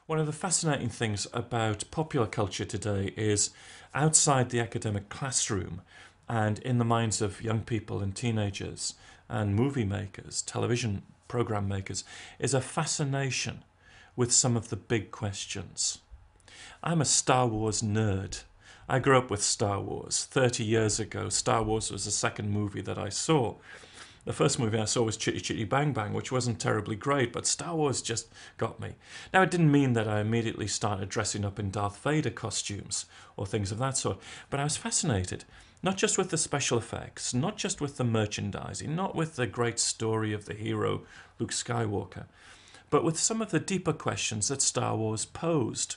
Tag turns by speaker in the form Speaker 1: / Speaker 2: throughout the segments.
Speaker 1: One of the fascinating things about popular culture today is outside the academic classroom and in the minds of young people and teenagers and movie makers, television program makers, is a fascination with some of the big questions. I'm a Star Wars nerd. I grew up with Star Wars. 30 years ago, Star Wars was the second movie that I saw. The first movie I saw was Chitty Chitty Bang Bang, which wasn't terribly great, but Star Wars just got me. Now, it didn't mean that I immediately started dressing up in Darth Vader costumes or things of that sort, but I was fascinated, not just with the special effects, not just with the merchandising, not with the great story of the hero Luke Skywalker, but with some of the deeper questions that Star Wars posed.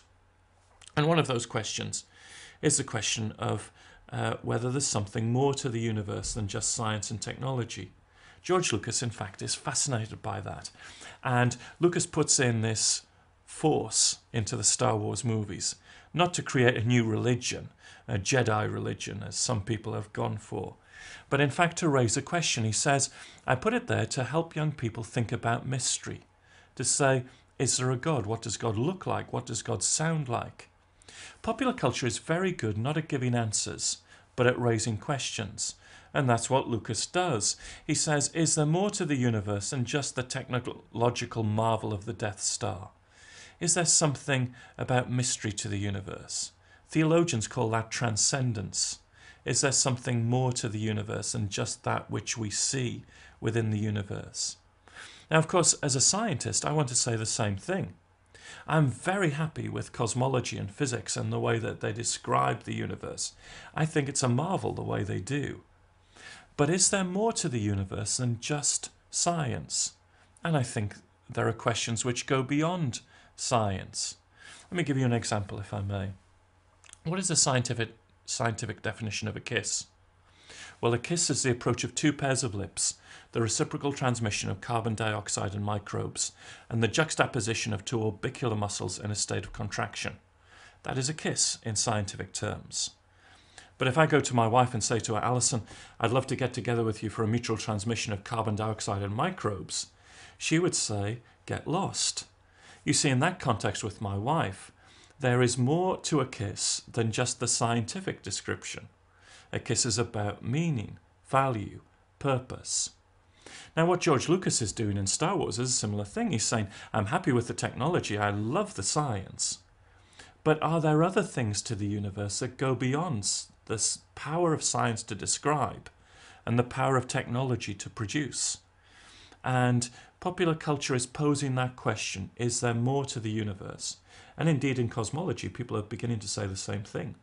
Speaker 1: And one of those questions is the question of whether there's something more to the universe than just science and technology. George Lucas, in fact, is fascinated by that. And Lucas puts in this force into the Star Wars movies, not to create a new religion, a Jedi religion, as some people have gone for, but in fact to raise a question. He says, I put it there to help young people think about mystery, to say, is there a God? What does God look like? What does God sound like? Popular culture is very good not at giving answers, but at raising questions. And that's what Lucas does. He says, is there more to the universe than just the technological marvel of the Death Star? Is there something about mystery to the universe? Theologians call that transcendence. Is there something more to the universe than just that which we see within the universe? Now, of course, as a scientist, I want to say the same thing. I'm very happy with cosmology and physics and the way that they describe the universe. I think it's a marvel the way they do. But is there more to the universe than just science? And I think there are questions which go beyond science. Let me give you an example, if I may. What is the scientific definition of a kiss? Well, a kiss is the approach of two pairs of lips, the reciprocal transmission of carbon dioxide and microbes, and the juxtaposition of two orbicular muscles in a state of contraction. That is a kiss in scientific terms. But if I go to my wife and say to her, Alison, I'd love to get together with you for a mutual transmission of carbon dioxide and microbes, she would say, get lost. You see, in that context with my wife, there is more to a kiss than just the scientific description. A kiss is about meaning, value, purpose. Now, what George Lucas is doing in Star Wars is a similar thing. He's saying, I'm happy with the technology, I love the science, but are there other things to the universe that go beyond this power of science to describe and the power of technology to produce? And popular culture is posing that question, is there more to the universe? And indeed in cosmology, people are beginning to say the same thing.